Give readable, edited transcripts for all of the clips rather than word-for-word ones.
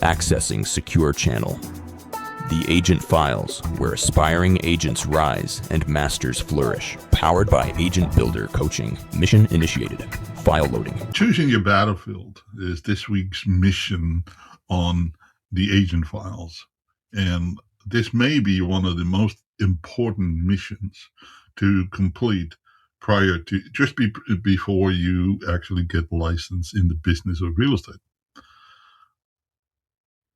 Accessing Secure Channel. The Agent Files, where aspiring agents rise and masters flourish. Powered by Agent Builder Coaching. Mission initiated. File loading. Choosing your battlefield is this week's mission on the Agent Files. And this may be one of the most important missions to complete prior to, before you actually get licensed in the business of real estate.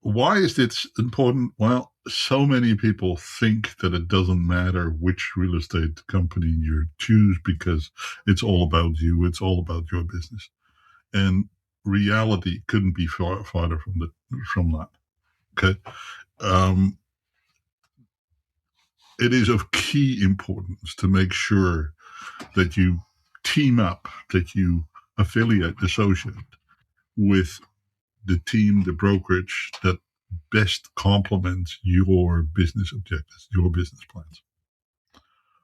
Why is this important? Well, so many people think that it doesn't matter which real estate company you choose because it's all about you. It's all about your business. And reality couldn't be farther from that. Okay. It is of key importance to make sure that you team up, that you associate with the team, the brokerage that best complements your business objectives, your business plans.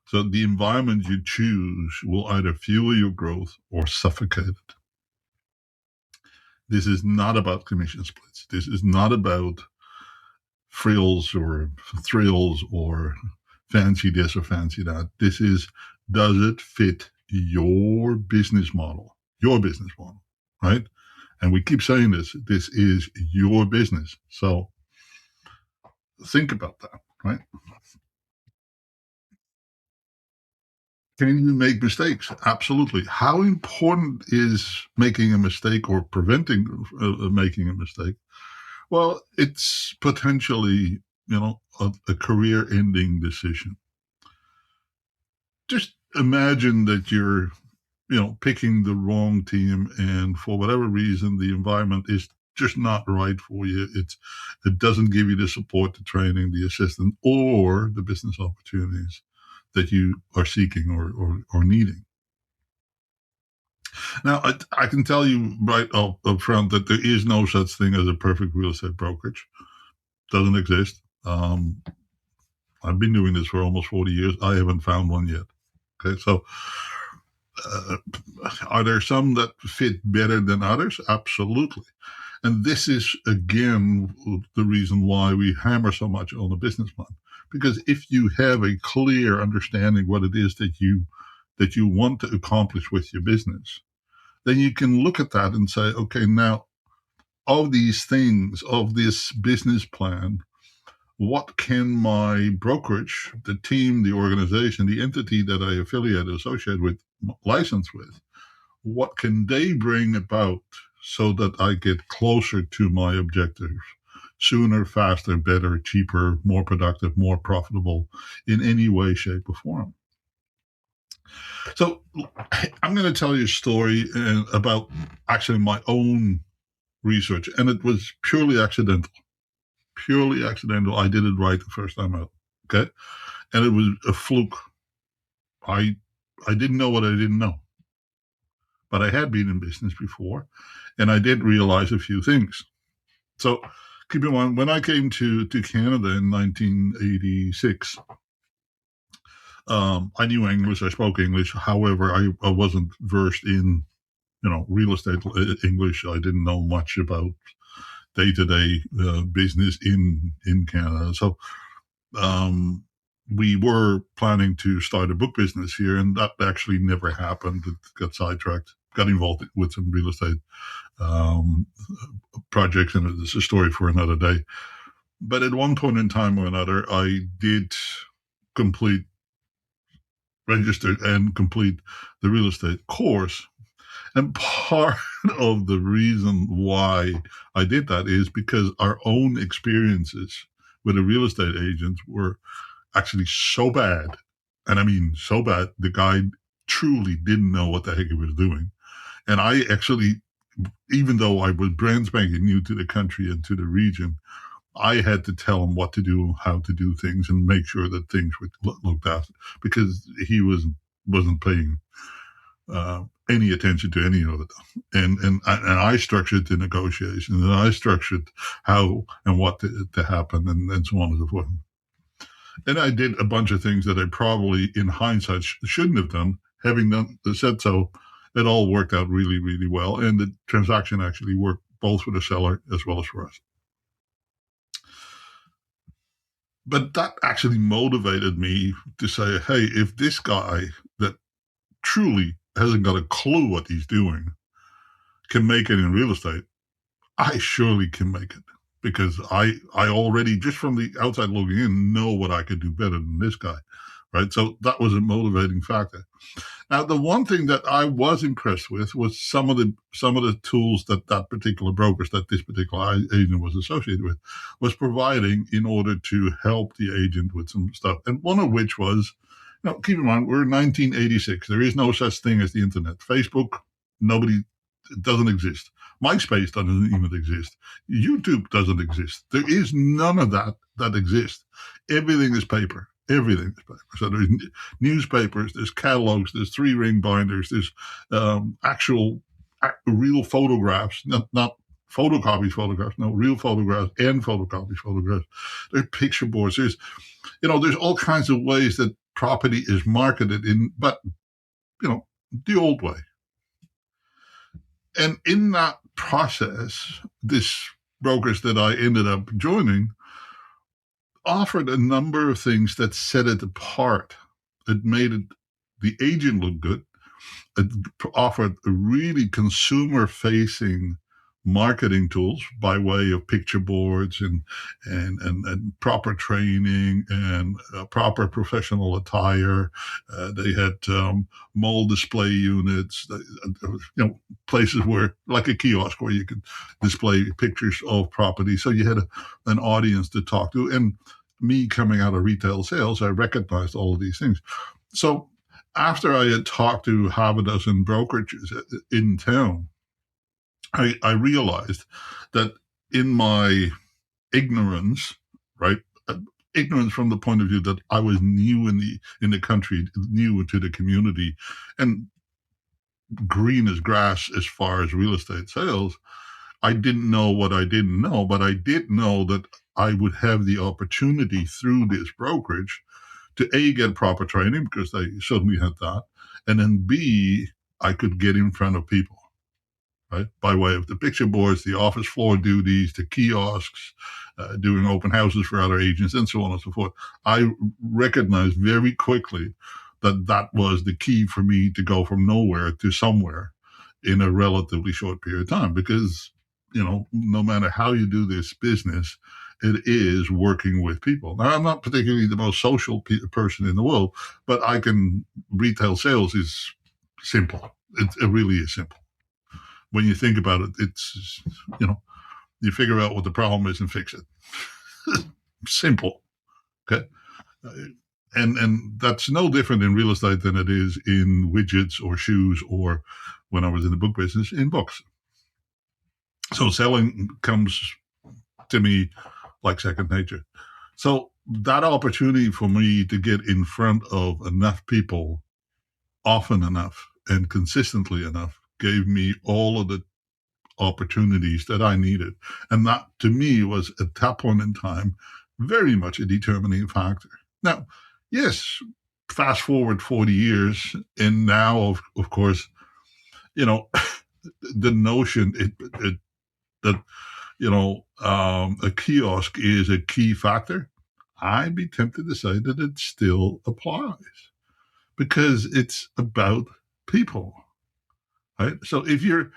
So the environment you choose will either fuel your growth or suffocate it. This is not about commission splits. This is not about frills or thrills or fancy this or fancy that. This is, does it fit your business model, right? And we keep saying this is your business. So think about that, right? Can you make mistakes? Absolutely. How important is making a mistake or preventing making a mistake? Well, it's potentially, a career-ending decision. Just imagine that you're picking the wrong team, and for whatever reason, the environment is just not right for you. It doesn't give you the support, the training, the assistance, or the business opportunities that you are seeking or needing. Now, I can tell you right up front that there is no such thing as a perfect real estate brokerage. Doesn't exist. I've been doing this for almost 40 years. I haven't found one yet. Okay, so are there some that fit better than others? Absolutely. And this is, again, the reason why we hammer so much on the business plan. Because if you have a clear understanding what it is that you want to accomplish with your business, then you can look at that and say, okay, now, of these things, of this business plan, what can my brokerage, the team, the organization, the entity that I associate with, license with, what can they bring about so that I get closer to my objectives sooner, faster, better, cheaper, more productive, more profitable in any way, shape, or form? So I'm going to tell you a story about actually my own research, and it was purely accidental. I did it right the first time out. Okay. And it was a fluke. I didn't know what I didn't know, but I had been in business before, and I did realize a few things. So keep in mind, when I came to Canada in 1986, I knew English. I spoke English. However, I wasn't versed in, real estate English. I didn't know much about day-to-day business in Canada. So we were planning to start a book business here, and that actually never happened. It got sidetracked, got involved with some real estate projects, and it's a story for another day. But at one point in time or another, I did register and complete the real estate course. And part of the reason why I did that is because our own experiences with the real estate agents were actually so bad. And I mean, so bad, the guy truly didn't know what the heck he was doing. And I actually, even though I was brand spanking new to the country and to the region, I had to tell him what to do, how to do things, and make sure that things were looked after, because he wasn't paying any attention to any of it. And I structured the negotiations, and I structured how and what to happen, and so on and so forth. And I did a bunch of things that I probably, in hindsight, shouldn't have done. Having said so, it all worked out really, really well. And the transaction actually worked both for the seller as well as for us. But that actually motivated me to say, hey, if this guy that truly hasn't got a clue what he's doing can make it in real estate, I surely can make it, because I already, just from the outside looking in, know what I could do better than this guy, right? So that was a motivating factor. Now, the one thing that I was impressed with was some of the tools that particular brokers, that this particular agent was associated with, was providing in order to help the agent with some stuff. And one of which was, keep in mind, we're in 1986. There is no such thing as the internet. Facebook, nobody, it doesn't exist. MySpace doesn't even exist. YouTube doesn't exist. There is none of that exists. Everything is paper. Everything is paper. So there's newspapers, there's catalogs, there's 3-ring binders, there's actual real photographs, not photographs, no, real photographs and photographs. There's picture boards. There's all kinds of ways that property is marketed but the old way. And in that process, this brokers that I ended up joining offered a number of things that set it apart. It made the agent look good. It offered really consumer-facing marketing tools by way of picture boards and proper training and proper professional attire. They had mall display units, places where, like a kiosk, where you could display pictures of property. So you had an audience to talk to. And me coming out of retail sales, I recognized all of these things. So after I had talked to half a dozen brokerages in town, I realized that in my ignorance, right, ignorance from the point of view that I was new in the country, new to the community, and green as grass as far as real estate sales, I didn't know what I didn't know, but I did know that I would have the opportunity through this brokerage to A, get proper training, because they certainly had that, and then B, I could get in front of people, right, by way of the picture boards, the office floor duties, the kiosks, doing open houses for other agents, and so on and so forth. I recognized very quickly that was the key for me to go from nowhere to somewhere in a relatively short period of time, because no matter how you do this business, it is working with people. Now, I'm not particularly the most social person in the world, but retail sales is simple. It really is simple. When you think about it, it's, you figure out what the problem is and fix it. Simple. Okay. And that's no different in real estate than it is in widgets or shoes, or when I was in the book business, in books. So selling comes to me like second nature. So that opportunity for me to get in front of enough people often enough and consistently enough gave me all of the opportunities that I needed. And that, to me, was at that point in time very much a determining factor. Now, yes, fast forward 40 years, and now, of course, the notion that a kiosk is a key factor, I'd be tempted to say that it still applies, because it's about people, right? So if you're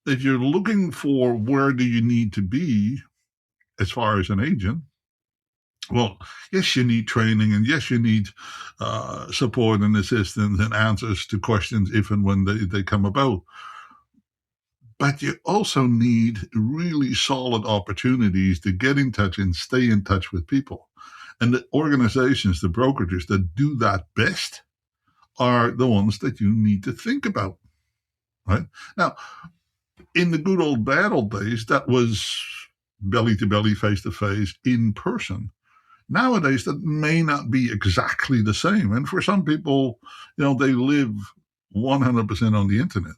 looking for where do you need to be as far as an agent, well, yes, you need training, and yes, you need support and assistance and answers to questions if and when they come about. But you also need really solid opportunities to get in touch and stay in touch with people. And the organizations, the brokerages that do that best are the ones that you need to think about, right? Now, in the good old bad old days, that was belly to belly, face to face, in person. Nowadays, that may not be exactly the same. And for some people, they live 100% on the internet.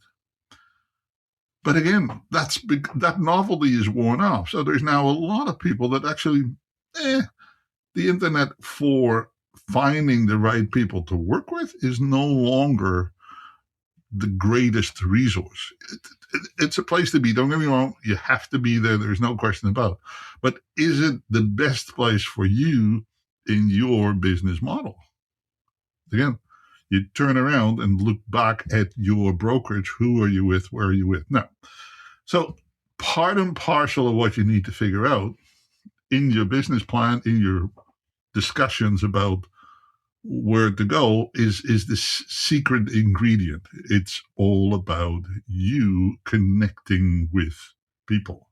But again, that novelty is worn off. So there's now a lot of people that actually, the internet for finding the right people to work with is no longer the greatest resource. It's a place to be. Don't get me wrong. You have to be there. There's no question about it. But is it the best place for you in your business model. Again, you turn around and look back at your brokerage. Who are you with? Where are you with? Now, so part and parcel of what you need to figure out in your business plan, in your discussions about where to go is this secret ingredient. It's all about you connecting with people.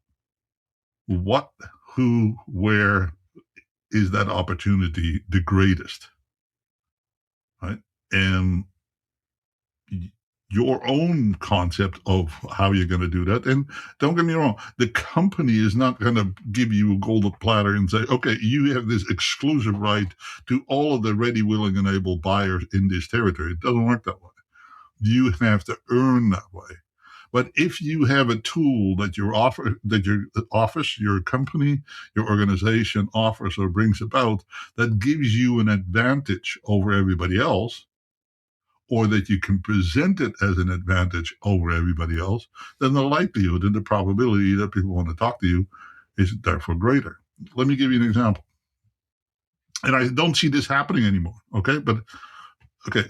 What, who, where is that opportunity the greatest, right? And your own concept of how you're going to do that. And don't get me wrong, the company is not going to give you a golden platter and say, okay, you have this exclusive right to all of the ready, willing, and able buyers in this territory. It doesn't work that way. You have to earn that way. But if you have a tool that your office, your company, your organization offers or brings about that gives you an advantage over everybody else, or that you can present it as an advantage over everybody else, then the likelihood and the probability that people want to talk to you is therefore greater. Let me give you an example. And I don't see this happening anymore, okay?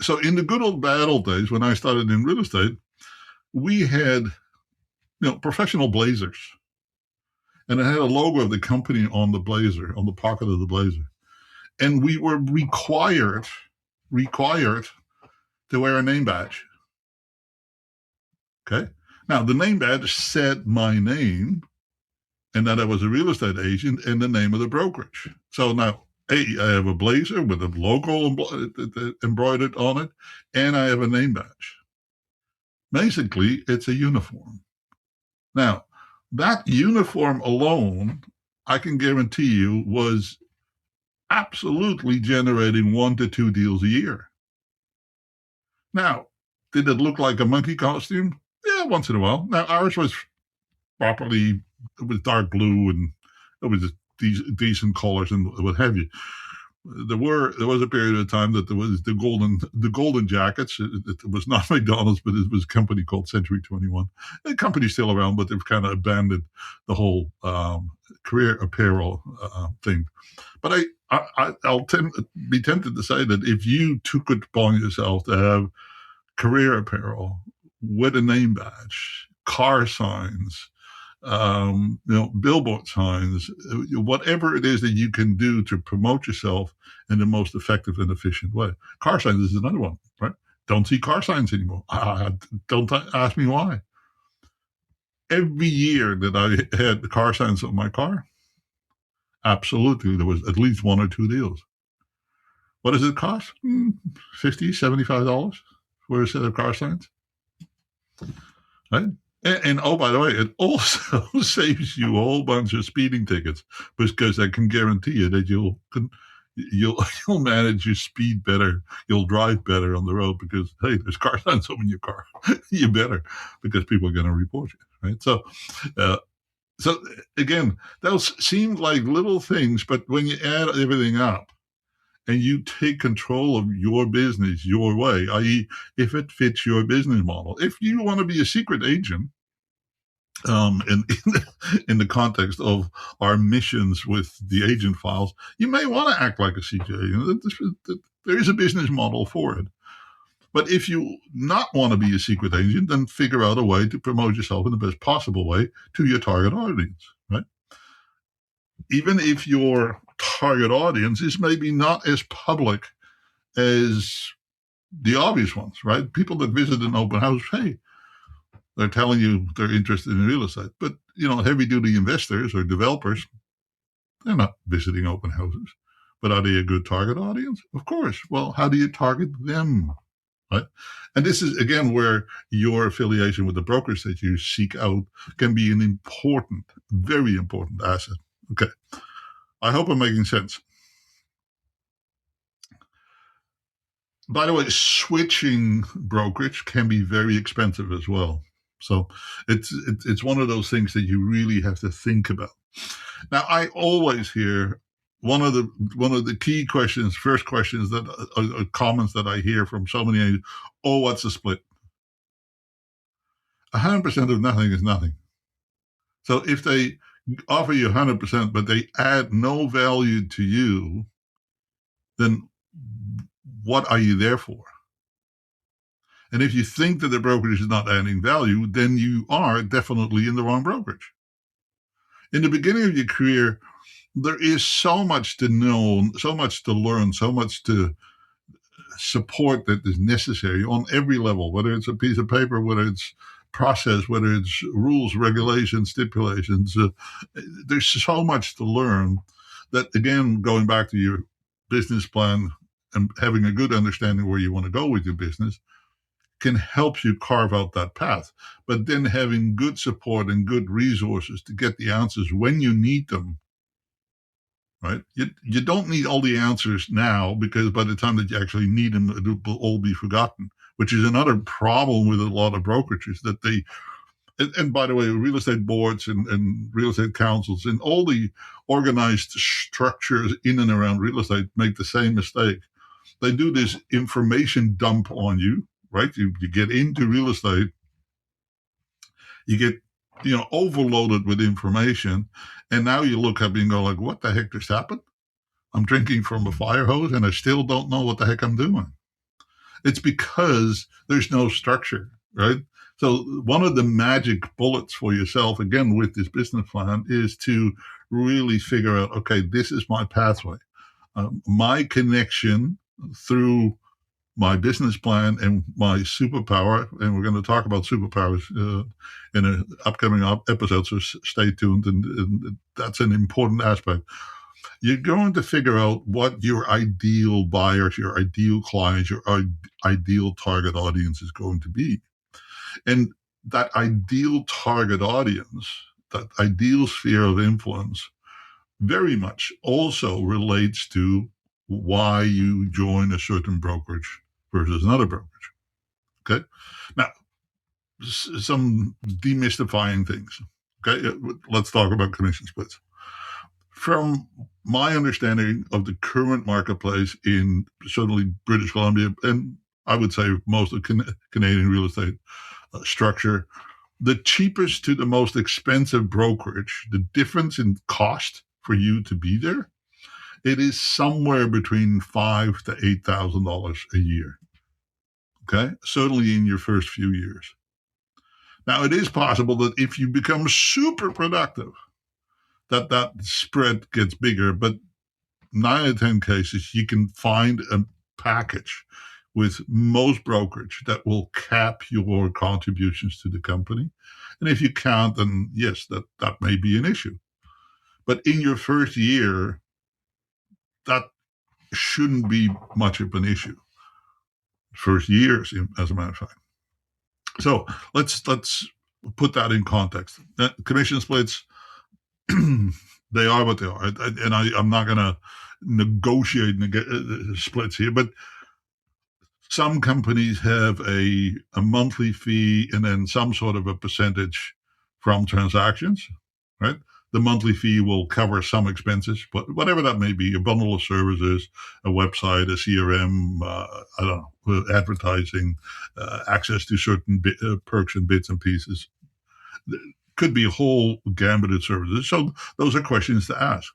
So in the good old bad old days when I started in real estate, we had professional blazers. And it had a logo of the company on the blazer, on the pocket of the blazer. And we were required to wear a name badge. Okay. Now, the name badge said my name and that I was a real estate agent and the name of the brokerage. So now, I have a blazer with a logo embroidered on it, and I have a name badge. Basically, it's a uniform. Now, that uniform alone, I can guarantee you, was absolutely generating 1 to 2 deals a year. Now, did it look like a monkey costume? Yeah, once in a while. Now, ours was it was dark blue and it was decent colors and what have you. There was a period of time that there was the golden jackets. It was not McDonald's, but it was a company called Century 21. The company's still around, but they've kind of abandoned the whole career apparel thing. But I'll be tempted to say that if you took it upon yourself to have career apparel with a name badge, car signs, billboard signs, whatever it is that you can do to promote yourself in the most effective and efficient way. Car signs is another one, right? Don't see car signs anymore. Don't ask me why. Every year that I had car signs on my car, absolutely, there was at least 1 or 2 deals. What does it cost? $50, $75 for a set of car signs, right? And oh, by the way, it also saves you a whole bunch of speeding tickets because I can guarantee you that you'll manage your speed better. You'll drive better on the road because, hey, there's car signs in your car. You better, because people are going to report you, right? So again, those seem like little things, but when you add everything up, and you take control of your business your way, i.e., if it fits your business model. If you want to be a secret agent, in the context of our missions with the agent files, you may want to act like a secret agent. There is a business model for it. But if you not want to be a secret agent, then figure out a way to promote yourself in the best possible way to your target audience, right? Even if your target audience is maybe not as public as the obvious ones, right? People that visit an open house, hey, they're telling you they're interested in real estate. But, heavy-duty investors or developers, they're not visiting open houses. But are they a good target audience? Of course. Well, how do you target them, right? And this is, again, where your affiliation with the brokers that you seek out can be an important, very important asset. Okay. I hope I'm making sense. By the way, switching brokerage can be very expensive as well. So it's one of those things that you really have to think about. Now, I always hear one of the key questions, first questions that are comments that I hear from so many agents. Oh, what's the split? 100% of nothing is nothing. So if they offer you 100%, but they add no value to you, then what are you there for? And if you think that the brokerage is not adding value, then you are definitely in the wrong brokerage. In the beginning of your career, there is so much to know, so much to learn, so much to support that is necessary on every level, whether it's a piece of paper, whether it's process, whether it's rules, regulations, stipulations. There's so much to learn that, again, going back to your business plan and having a good understanding where you want to go with your business can help you carve out that path. But then having good support and good resources to get the answers when you need them, right? You don't need all the answers now, because by the time that you actually need them, it will all be forgotten, which is another problem with a lot of brokerages that they, and by the way, real estate boards and real estate councils and all the organized structures in and around real estate make the same mistake. They do this information dump on you, right? You get into real estate, you get overloaded with information, and now you look up and go like, what the heck just happened? I'm drinking from a fire hose and I still don't know what the heck I'm doing. It's because there's no structure, right? So one of the magic bullets for yourself, again, with this business plan, is to really figure out, okay, this is my pathway. My connection through my business plan and my superpower, and we're going to talk about superpowers in an upcoming episode, so stay tuned, and that's an important aspect. You're going to figure out what your ideal buyers, your ideal clients, your ideal target audience is going to be. And that ideal target audience, that ideal sphere of influence, very much also relates to why you join a certain brokerage versus another brokerage. Okay? Now, some demystifying things. Okay? Let's talk about commission splits. From my understanding of the current marketplace in certainly British Columbia, and I would say most of Canadian real estate structure, the cheapest to the most expensive brokerage, the difference in cost for you to be there, it is somewhere between $5,000 to $8,000 a year. Okay, certainly in your first few years. Now, it is possible that if you become super productive, that spread gets bigger, but 9 out of 10 cases, you can find a package with most brokerage that will cap your contributions to the company. And if you can't, then yes, that may be an issue. But in your first year, that shouldn't be much of an issue. First years, as a matter of fact. So let's put that in context. Commission splits, they are what they are, and I'm not going to negotiate splits here, but some companies have a monthly fee and then some sort of a percentage from transactions, right? The monthly fee will cover some expenses, but whatever that may be, a bundle of services, a website, a CRM, I don't know, advertising, access to certain perks and bits and pieces. Could be a whole gambit of services. So those are questions to ask.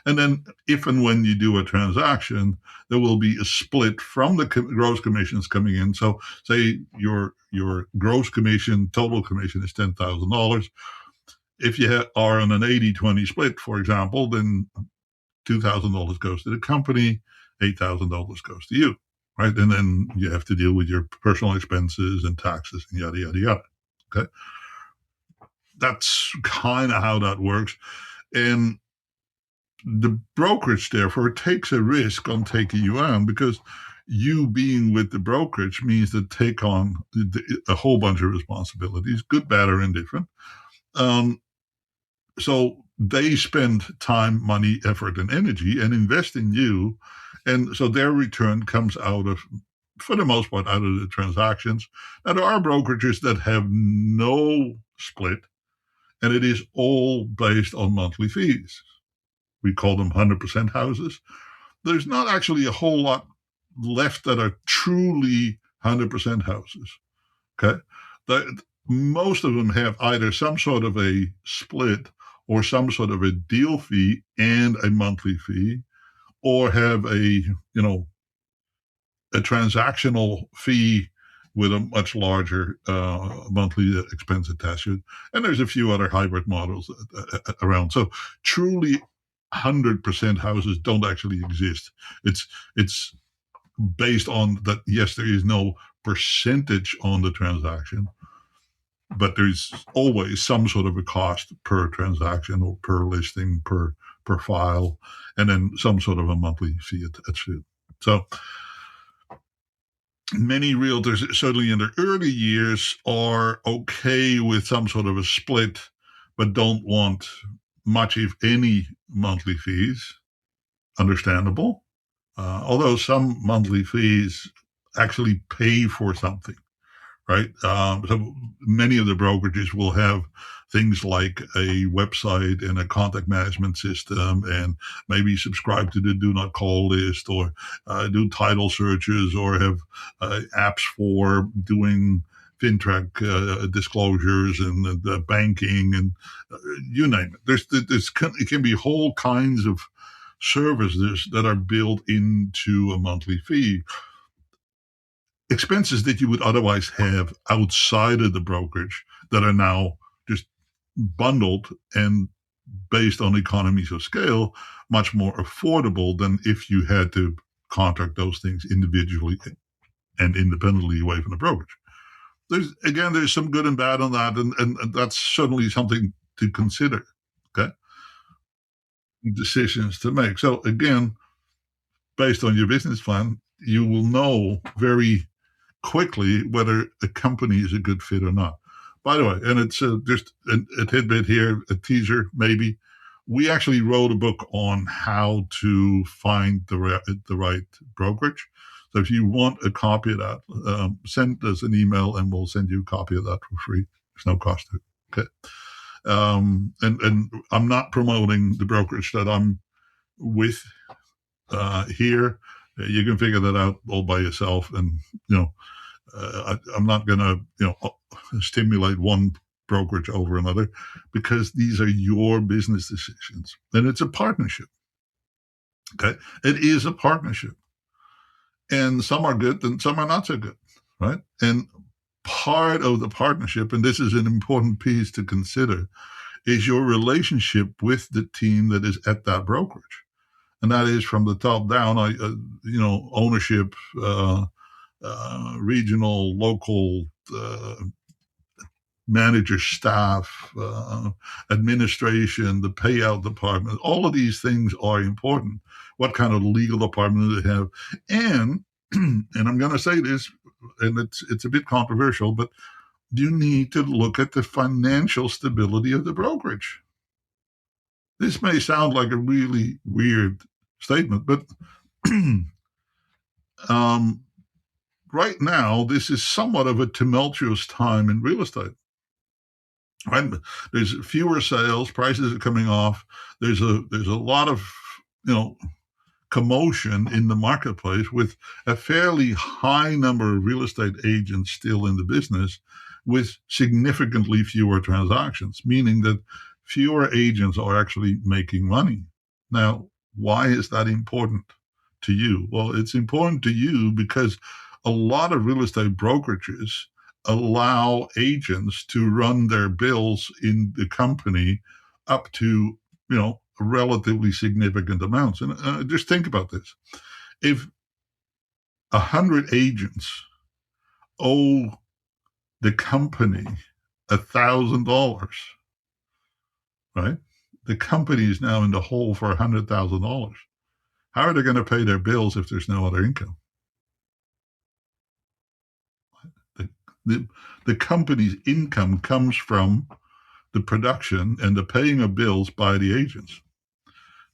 And then if and when you do a transaction, there will be a split from the gross commissions coming in. So say your gross commission, total commission is $10,000. If you are on an 80-20 split, for example, then $2,000 goes to the company, $8,000 goes to you, right? And then you have to deal with your personal expenses and taxes and yada, yada, yada. Okay. That's kind of how that works. And the brokerage, therefore, takes a risk on taking you on, because you being with the brokerage means to take on a whole bunch of responsibilities, good, bad, or indifferent. So they spend time, money, effort, and energy and invest in you. And so their return comes out of, for the most part, out of the transactions. Now, there are brokerages that have no split, and it is all based on monthly fees. We call them 100% houses. There's not actually a whole lot left that are truly 100% houses. Okay. Most of them have either some sort of a split or some sort of a deal fee and a monthly fee, or have a transactional fee with a much larger monthly expense attached to it. And there's a few other hybrid models around. So truly 100% houses don't actually exist. It's based on that, yes, there is no percentage on the transaction, but there's always some sort of a cost per transaction or per listing, per file, and then some sort of a monthly fee attached to it. So many realtors, certainly in their early years, are okay with some sort of a split, but don't want much, if any, monthly fees. Understandable. Although some monthly fees actually pay for something, right? So many of the brokerages will have things like a website and a contact management system, and maybe subscribe to the do not call list, or do title searches, or have apps for doing FinTrack disclosures and the banking, and you name it. It can be whole kinds of services that are built into a monthly fee. Expenses that you would otherwise have outside of the brokerage that are now just bundled and based on economies of scale, much more affordable than if you had to contract those things individually and independently away from the brokerage. There's some good and bad on that, and that's certainly something to consider. Okay. Decisions to make. So again, based on your business plan, you will know very quickly whether a company is a good fit or not. By the way, and it's just a tidbit here, a teaser maybe. We actually wrote a book on how to find the right brokerage. So if you want a copy of that, send us an email and we'll send you a copy of that for free. There's no cost to it. Okay. And I'm not promoting the brokerage that I'm with here. You can figure that out all by yourself, and I'm not going to stimulate one brokerage over another, because these are your business decisions, and it's a partnership. Okay, it is a partnership, and some are good and some are not so good, right? And part of the partnership, and this is an important piece to consider, is your relationship with the team that is at that brokerage. And that is from the top down, ownership, regional, local, manager, staff, administration, the payout department. All of these things are important. What kind of legal department do they have? And and I'm going to say this, and it's a bit controversial, but you need to look at the financial stability of the brokerage. This may sound like a really weird statement, but right now, this is somewhat of a tumultuous time in real estate. Right? There's fewer sales, prices are coming off. There's a lot of commotion in the marketplace, with a fairly high number of real estate agents still in the business, with significantly fewer transactions, meaning that fewer agents are actually making money. Now, why is that important to you? Well, it's important to you because a lot of real estate brokerages allow agents to run their bills in the company up to, relatively significant amounts. And just think about this. If 100 agents owe the company $1,000, right? The company is now in the hole for $100,000. How are they going to pay their bills if there's no other income? The company's income comes from the production and the paying of bills by the agents.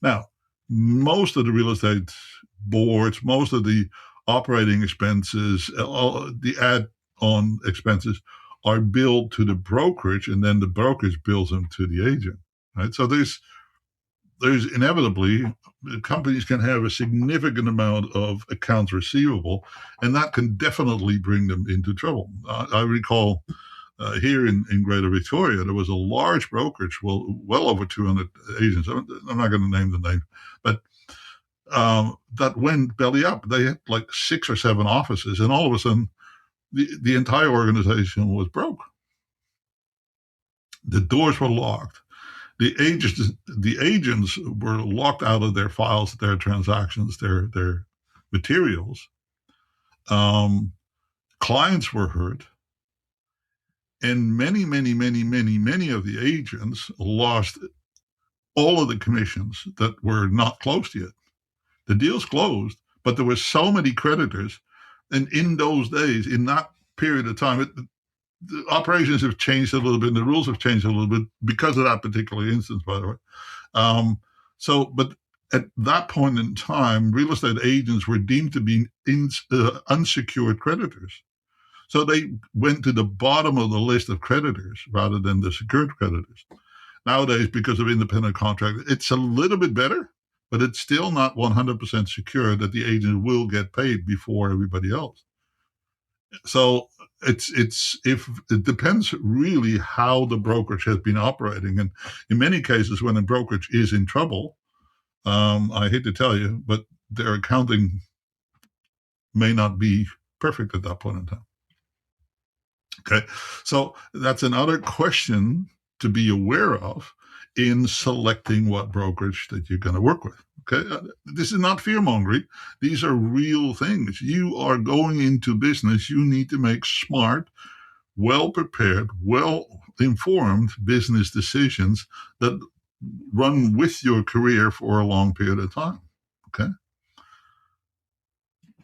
Now, most of the real estate boards, most of the operating expenses, the add-on expenses are billed to the brokerage, and then the brokerage bills them to the agent. Right? So there's inevitably, companies can have a significant amount of accounts receivable, and that can definitely bring them into trouble. I recall here in Greater Victoria, there was a large brokerage, well over 200 agents. I'm not going to name the name, but that went belly up. They had like 6 or 7 offices, and all of a sudden, the entire organization was broke. The doors were locked. The agents were locked out of their files, their transactions, their materials. Clients were hurt, and many of the agents lost all of the commissions that were not closed yet. The deal's closed, but there were so many creditors, and in those days, in that period of time, the operations have changed a little bit, and the rules have changed a little bit because of that particular instance, by the way. But at that point in time, real estate agents were deemed to be unsecured creditors. So they went to the bottom of the list of creditors rather than the secured creditors. Nowadays, because of independent contract, it's a little bit better, but it's still not 100% secure that the agent will get paid before everybody else. So it depends really how the brokerage has been operating, and in many cases, when a brokerage is in trouble, I hate to tell you, but their accounting may not be perfect at that point in time. Okay, so that's another question to be aware of in selecting what brokerage that you're going to work with. Okay, this is not fear-mongering. These are real things. You are going into business. You need to make smart, well-prepared, well-informed business decisions that run with your career for a long period of time. Okay.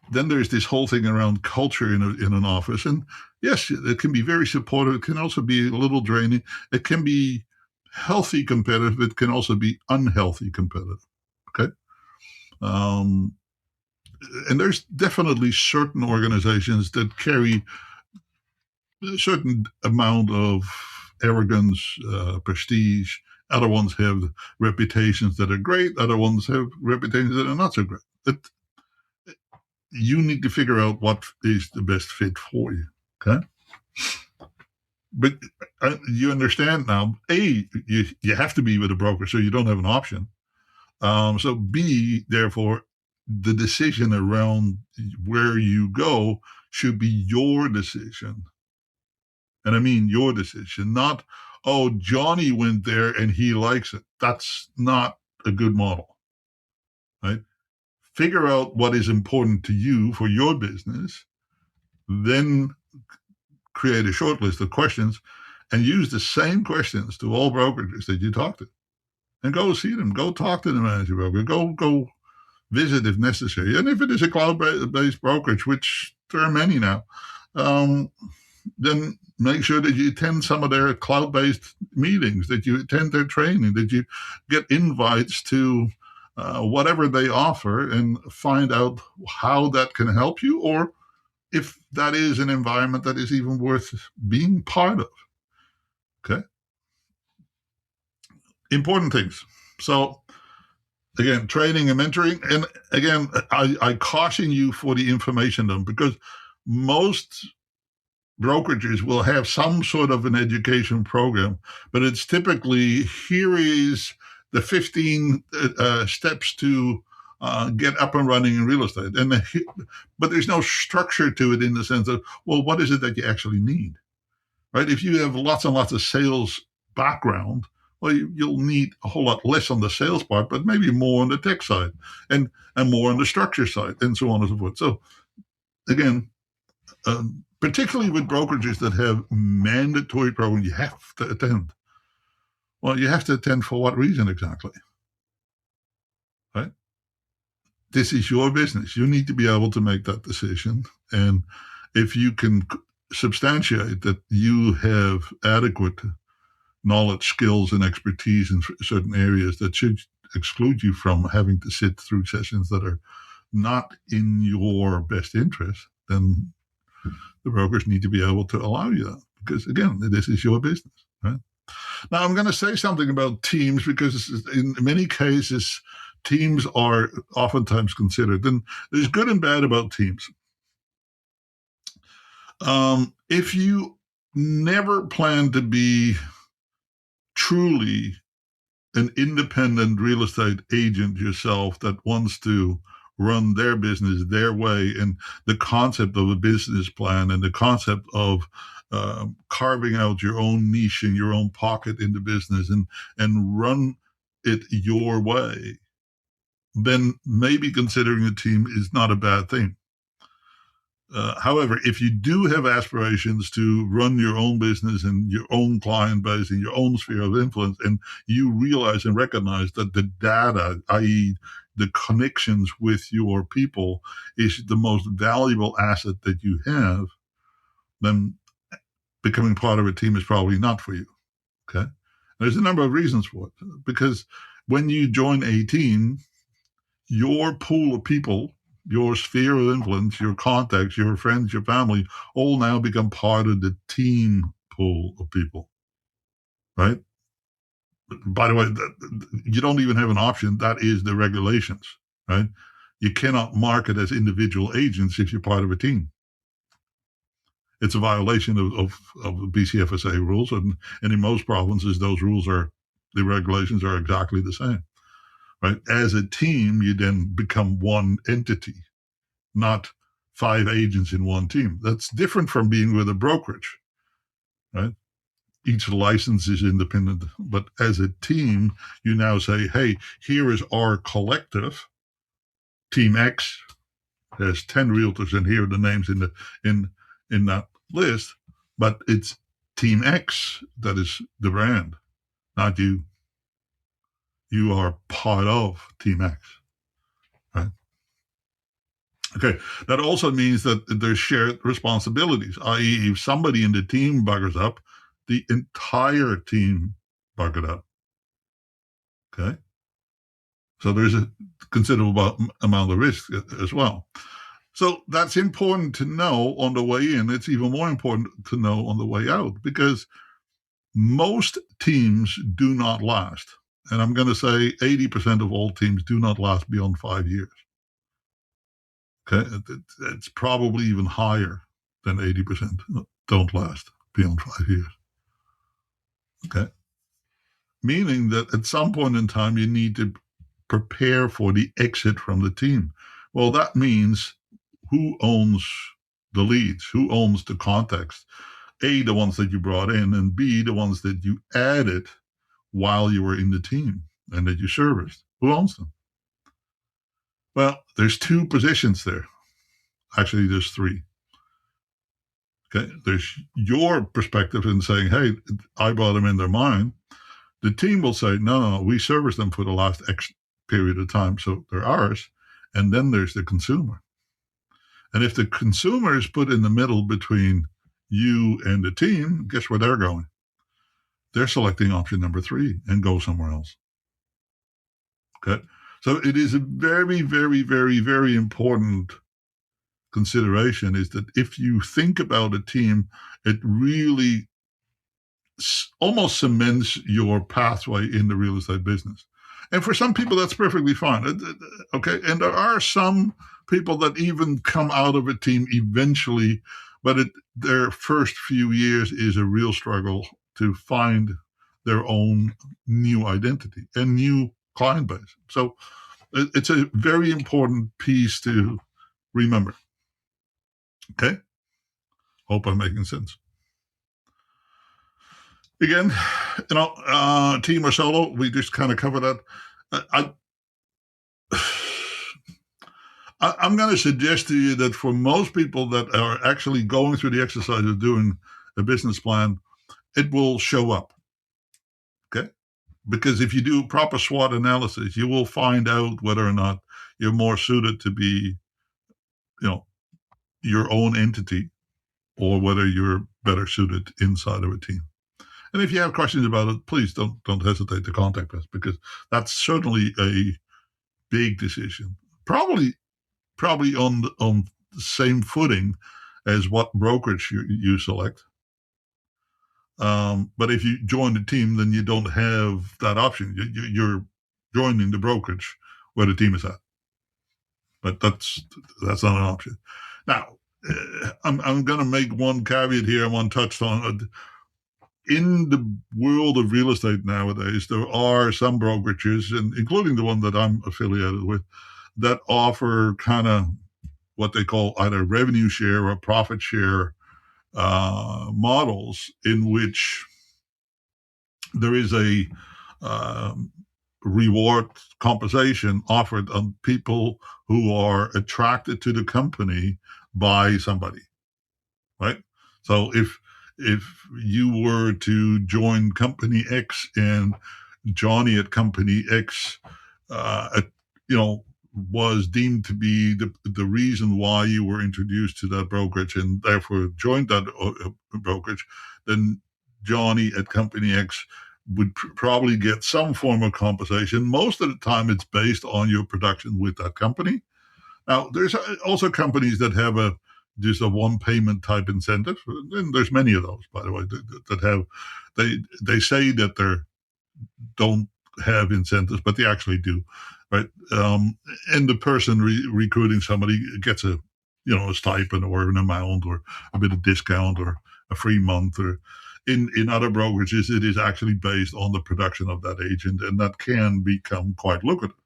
Then there's this whole thing around culture in an office. And yes, it can be very supportive. It can also be a little draining. It can be healthy competitive. It can also be unhealthy competitive. Okay. And there's definitely certain organizations that carry a certain amount of arrogance, prestige. Other ones have reputations that are great. Other ones have reputations that are not so great. You need to figure out what is the best fit for you. Okay. But you understand now, A, you have to be with a broker, so you don't have an option. So B, therefore, the decision around where you go should be your decision. And I mean your decision, not, oh, Johnny went there and he likes it. That's not a good model, right? Figure out what is important to you for your business, then create a short list of questions and use the same questions to all brokerages that you talk to. And go see them. Go talk to the manager broker. Go visit if necessary. And if it is a cloud-based brokerage, which there are many now, then make sure that you attend some of their cloud-based meetings, that you attend their training, that you get invites to whatever they offer, and find out how that can help you, or if that is an environment that is even worth being part of. Okay. Important things. So again, training and mentoring. And again, I caution you for the information dump, because most brokerages will have some sort of an education program, but it's typically, here is the 15 steps to get up and running in real estate. But there's no structure to it in the sense of, well, what is it that you actually need? Right? If you have lots and lots of sales background, well, you'll need a whole lot less on the sales part, but maybe more on the tech side and more on the structure side, and so on and so forth. So again, particularly with brokerages that have mandatory programs you have to attend. Well, you have to attend for what reason exactly? Right? This is your business. You need to be able to make that decision. And if you can substantiate that you have adequate knowledge, skills, and expertise in certain areas, that should exclude you from having to sit through sessions that are not in your best interest, then the brokers need to be able to allow you that, because again, this is your business, right? Now, I'm going to say something about teams, because in many cases, teams are oftentimes considered, and there's good and bad about teams. If you never plan to be truly an independent real estate agent yourself that wants to run their business their way, and the concept of a business plan and the concept of carving out your own niche and your own pocket in the business and run it your way, then maybe considering a team is not a bad thing. However, if you do have aspirations to run your own business and your own client base and your own sphere of influence, and you realize and recognize that the data, i.e., the connections with your people, is the most valuable asset that you have, then becoming part of a team is probably not for you. Okay? There's a number of reasons for it. Because when you join a team, your pool of people, your sphere of influence, your contacts, your friends, your family, all now become part of the team pool of people, right? By the way, you don't even have an option. That is the regulations, right? You cannot market as individual agents if you're part of a team. It's a violation of the BCFSA rules, and in most provinces, those rules are, the regulations are exactly the same, right? As a team, you then become one entity, not 5 agents in one team. That's different from being with a brokerage, right? Each license is independent, but as a team, you now say, hey, here is our collective. Team X has 10 realtors, and here are the names in that list, but it's Team X that is the brand, not you. You are part of Team X, right? Okay, that also means that there's shared responsibilities, i.e., if somebody in the team buggers up, the entire team buggered up. Okay, so there's a considerable amount of risk as well. So that's important to know on the way in. It's even more important to know on the way out, because most teams do not last. And I'm going to say 80% of all teams do not last beyond 5 years. Okay, it's probably even higher than 80% don't last beyond 5 years. Okay, meaning that at some point in time you need to prepare for the exit from the team. Well, that means who owns the leads, who owns the contacts. A, the ones that you brought in, and B, the ones that you added while you were in the team and that you serviced. Who owns them? Well, there's 2 positions there. Actually, there's 3. Okay, there's your perspective in saying, hey, I brought them in, they're mine. The team will say, no, we serviced them for the last X period of time, so they're ours. And then there's the consumer. And if the consumer is put in the middle between you and the team, guess where they're going? They're selecting option number 3 and go somewhere else. Okay, so it is a very, very, very, very important consideration, is that if you think about a team, it really almost cements your pathway in the real estate business. And for some people, that's perfectly fine. Okay, and there are some people that even come out of a team eventually, but their first few years is a real struggle to find their own new identity and new client base. So it's a very important piece to remember. Okay? Hope I'm making sense. Again, team or solo, we just kind of covered that. I'm going to suggest to you that for most people that are actually going through the exercise of doing a business plan, it will show up. Okay? Because if you do proper SWOT analysis, you will find out whether or not you're more suited to be, your own entity, or whether you're better suited inside of a team. And if you have questions about it, please don't hesitate to contact us, because that's certainly a big decision. Probably on the same footing as what brokerage you select. But if you join the team, then you don't have that option. You're joining the brokerage where the team is at. But that's not an option. Now, I'm going to make one caveat here. I want to touch on. in the world of real estate nowadays, there are some brokerages, and including the one that I'm affiliated with, that offer kind of what they call either revenue share or profit share models, in which there is a reward compensation offered on people who are attracted to the company by somebody, right? So if you were to join company X and Johnny at company X, you know, was deemed to be the reason why you were introduced to that brokerage and therefore joined that brokerage, then Johnny at company X would probably get some form of compensation. Most of the time, it's based on your production with that company. Now, there's also companies that have just a one payment type incentive, and there's many of those, by the way, that have they say that they don't have incentives, but they actually do, right? And the person recruiting somebody gets a stipend or an amount or a bit of discount or a free month. Or in other brokerages, it is actually based on the production of that agent, and that can become quite lucrative.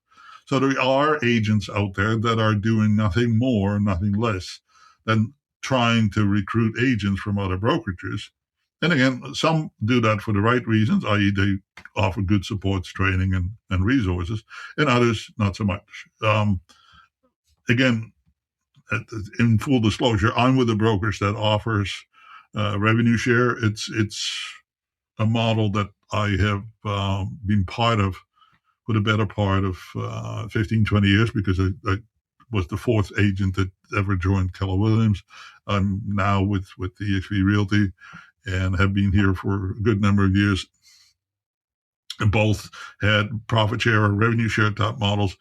So there are agents out there that are doing nothing more, nothing less than trying to recruit agents from other brokerages. And again, some do that for the right reasons, i.e., they offer good supports, training, and resources, and others not so much. Again, in full disclosure, I'm with a brokerage that offers revenue share. It's a model that I have been part of for the better part of 15, 20 years, because I was the fourth agent that ever joined Keller Williams. I'm now with the EXP Realty and have been here for a good number of years. And both had profit share or revenue share type models.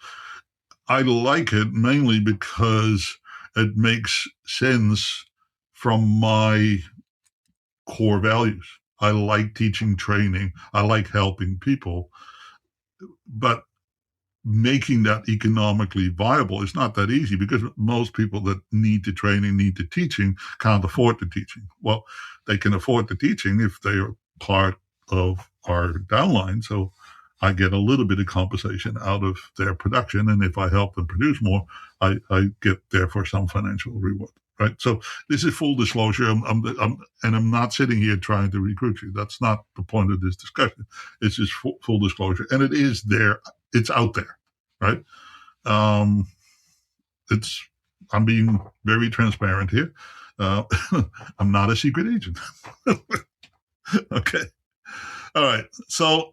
I like it mainly because it makes sense from my core values. I like teaching, training. I like helping people. But making that economically viable is not that easy, because most people that need the training, need the teaching, can't afford the teaching. Well, they can afford the teaching if they are part of our downline. So I get a little bit of compensation out of their production. And if I help them produce more, I get therefore some financial reward. Right. So this is full disclosure. I'm not sitting here trying to recruit you. That's not the point of this discussion. It's just full disclosure. And it is there. It's out there. Right. I'm being very transparent here. I'm not a secret agent. Okay. All right. So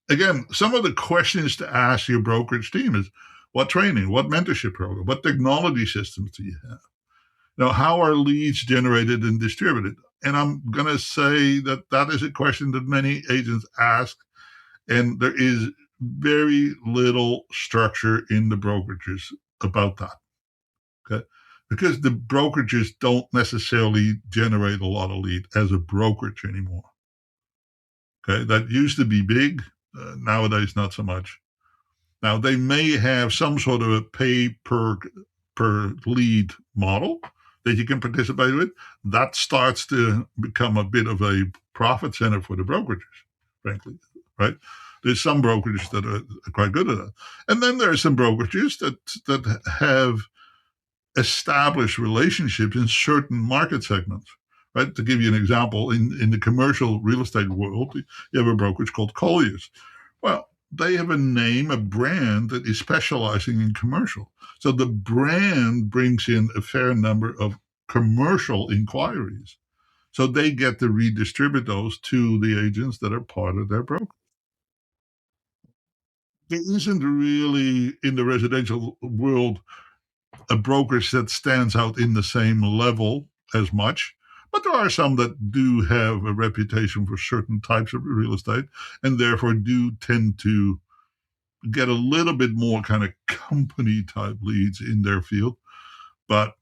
again, some of the questions to ask your brokerage team is: what training, what mentorship program, what technology systems do you have? How are leads generated and distributed? And I'm going to say that is a question that many agents ask, and there is very little structure in the brokerages about that. Okay. Because the brokerages don't necessarily generate a lot of lead as a brokerage anymore. Okay. That used to be big. Nowadays, not so much. Now, they may have some sort of a pay per lead model that you can participate with. That starts to become a bit of a profit center for the brokerages, frankly, right? There's some brokerages that are quite good at that. And then there are some brokerages that have established relationships in certain market segments, right? To give you an example, in the commercial real estate world, you have a brokerage called Colliers. Well, they have a name, a brand that is specializing in commercial. So the brand brings in a fair number of commercial inquiries. So they get to redistribute those to the agents that are part of their broker. There isn't really, in the residential world, a brokerage that stands out in the same level as much. But there are some that do have a reputation for certain types of real estate, and therefore do tend to get a little bit more kind of company type leads in their field. But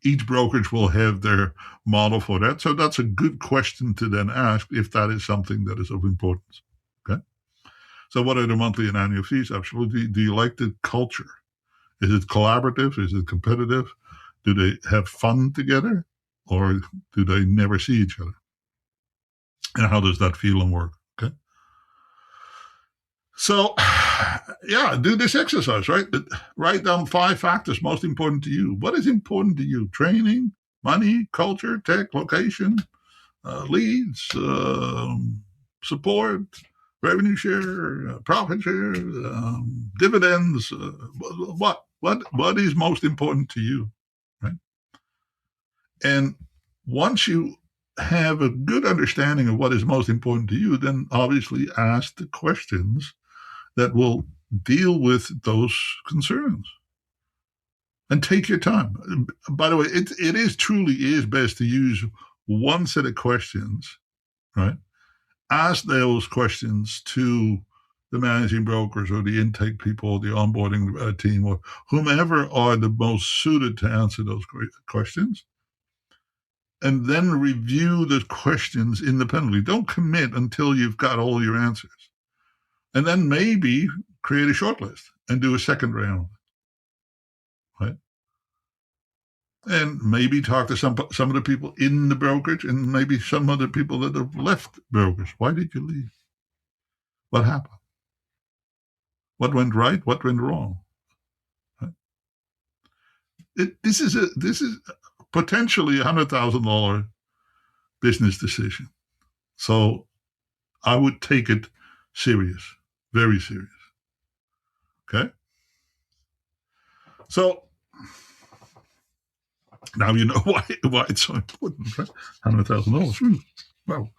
each brokerage will have their model for that. So that's a good question to then ask if that is something that is of importance. Okay. So what are the monthly and annual fees? Absolutely. Do you like the culture? Is it collaborative? Is it competitive? Do they have fun together? or do they never see each other? And how does that feel and work? Okay. So, yeah, do this exercise, right? Write down 5 factors most important to you. What is important to you? Training, money, culture, tech, location, leads, support, revenue share, profit share, dividends. What is most important to you, right? And once you have a good understanding of what is most important to you, then obviously ask the questions that will deal with those concerns. And take your time. By the way, it is truly is best to use one set of questions, right? Ask those questions to the managing brokers or the intake people, the onboarding team, or whomever are the most suited to answer those questions. And then review the questions independently. Don't commit until you've got all your answers. And then maybe create a short list and do a second round, right? And maybe talk to some of the people in the brokerage and maybe some other people that have left brokerage. Why did you leave? What happened? What went right? What went wrong? Right? This is potentially $100,000 business decision. So I would take it serious, very serious. Okay. So now you know why it's so important, right? $100,000. Wow.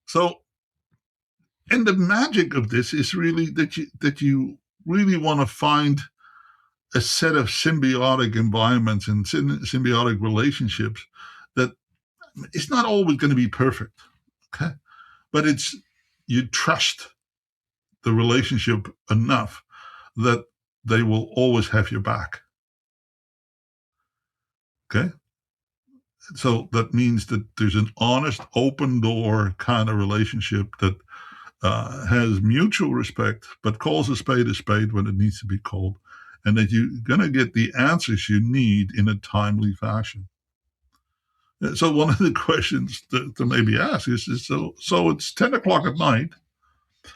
So, and the magic of this is really that you really want to find a set of symbiotic environments and symbiotic relationships that it's not always going to be perfect, okay? But you trust the relationship enough that they will always have your back, okay? So that means that there's an honest, open door kind of relationship that has mutual respect, but calls a spade when it needs to be called, and that you're going to get the answers you need in a timely fashion. So one of the questions to maybe ask is so it's 10 o'clock at night.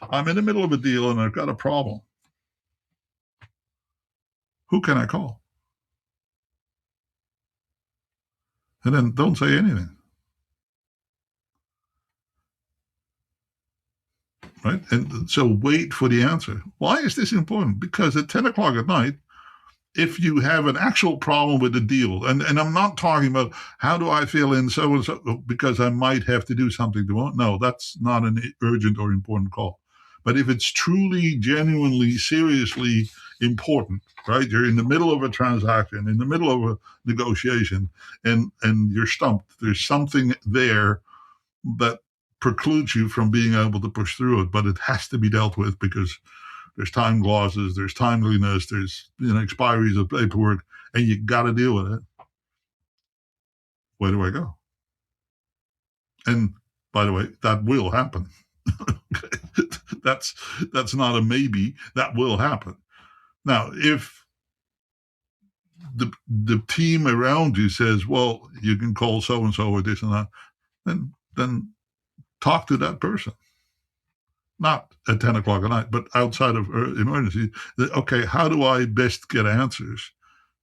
I'm in the middle of a deal and I've got a problem. Who can I call? And then don't say anything. Right? And so wait for the answer. Why is this important? Because at 10 o'clock at night, if you have an actual problem with the deal, and I'm not talking about how do I feel in so and so because I might have to do something tomorrow. No, that's not an urgent or important call. But if it's truly, genuinely, seriously important, right? You're in the middle of a transaction, in the middle of a negotiation, and you're stumped. There's something there that precludes you from being able to push through it, but it has to be dealt with because there's time clauses, there's timeliness, there's expiries of paperwork, and you got to deal with it. Where do I go? And by the way, that will happen. That's not a maybe. That will happen. Now, if the team around you says, "Well, you can call so and so or this and that," then talk to that person. Not at 10 o'clock at night, but outside of emergency. Okay, how do I best get answers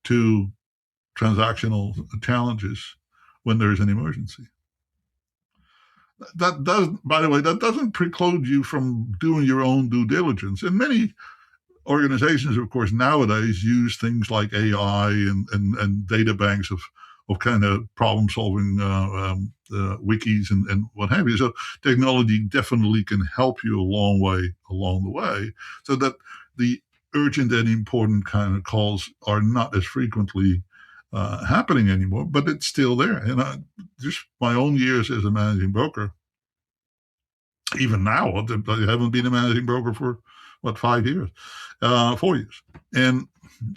to transactional challenges when there's an emergency? That does, by the way, that doesn't preclude you from doing your own due diligence. And many organizations, of course, nowadays use things like AI and data banks of kind of problem solving wikis and what have you. So technology definitely can help you a long way along the way, so that the urgent and important kind of calls are not as frequently happening anymore, but it's still there. And just my own years as a managing broker, even now, I haven't been a managing broker for 5 years, 4 years. And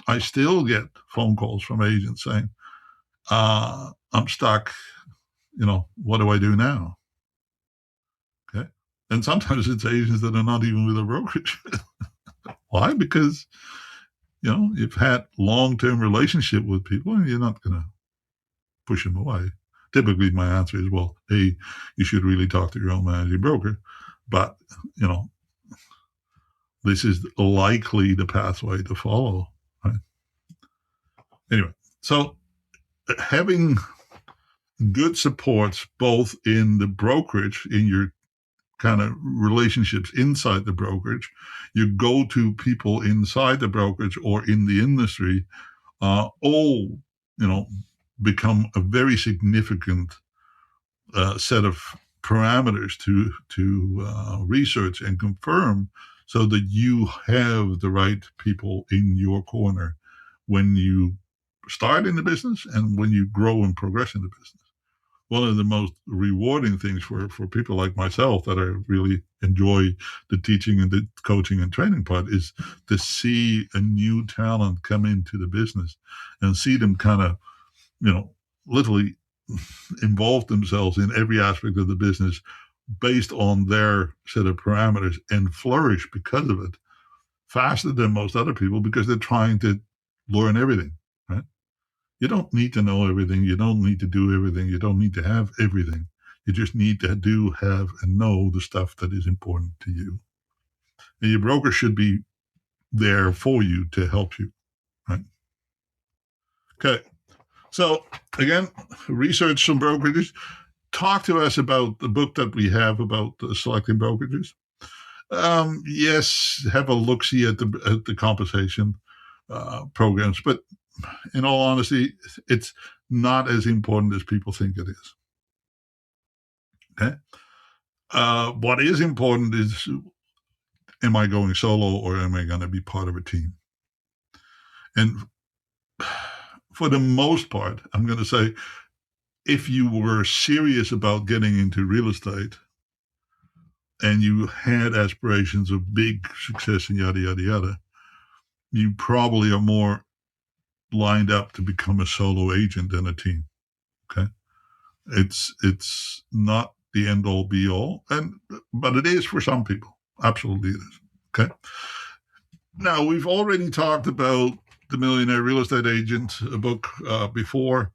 I still get phone calls from agents saying, I'm stuck, what do I do now? Okay. And sometimes it's agents that are not even with a brokerage. Why? Because, you've had long-term relationship with people and you're not going to push them away. Typically, my answer is, well, A, you should really talk to your own managing broker, but, this is likely the pathway to follow, right? Anyway, so having good supports both in the brokerage, in your kind of relationships inside the brokerage, your go-to people inside the brokerage or in the industry, all, become a very significant set of parameters to research and confirm, so that you have the right people in your corner when you start in the business and when you grow and progress in the business. One of the most rewarding things for people like myself that I really enjoy the teaching and the coaching and training part is to see a new talent come into the business and see them kind of, literally involve themselves in every aspect of the business based on their set of parameters and flourish because of it faster than most other people, because they're trying to learn everything, right? You don't need to know everything. You don't need to do everything. You don't need to have everything. You just need to do, have, and know the stuff that is important to you. And your broker should be there for you to help you, right? Okay. So again, research some brokerages. Talk to us about the book that we have about selecting brokerages. Yes, have a look-see at the compensation programs, but in all honesty, it's not as important as people think it is. Okay. What is important is, am I going solo or am I going to be part of a team? And for the most part, I'm going to say, if you were serious about getting into real estate and you had aspirations of big success and yada, yada, yada, you probably are more lined up to become a solo agent than a team. Okay. It's not the end all be all, but it is for some people. Absolutely it is. Okay. Now, we've already talked about The Millionaire Real Estate Agent book before.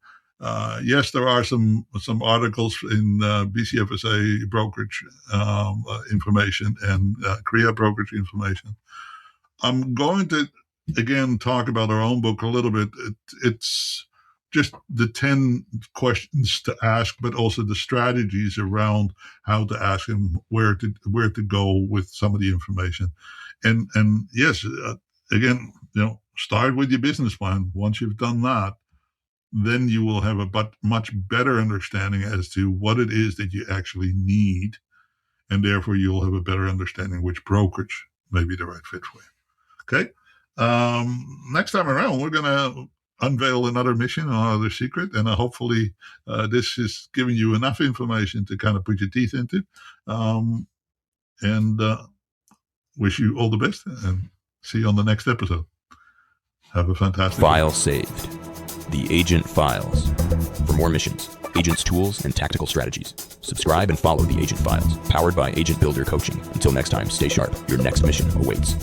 Yes, there are some articles in BCFSA brokerage information and Korea brokerage information. I'm going to, again, talk about our own book a little bit. It's just the 10 questions to ask, but also the strategies around how to ask and where to go with some of the information. And yes, again, start with your business plan. Once you've done that, then you will have a much better understanding as to what it is that you actually need, and therefore you'll have a better understanding which brokerage may be the right fit for you. Okay. Next time around, we're going to unveil another mission or another secret, and hopefully this is giving you enough information to kind of put your teeth into. And wish you all the best, and see you on the next episode. Have a fantastic File saved. The Agent Files. For more missions, agents' tools, and tactical strategies, subscribe and follow the Agent Files, powered by Agent Builder Coaching. Until next time, stay sharp. Your next mission awaits.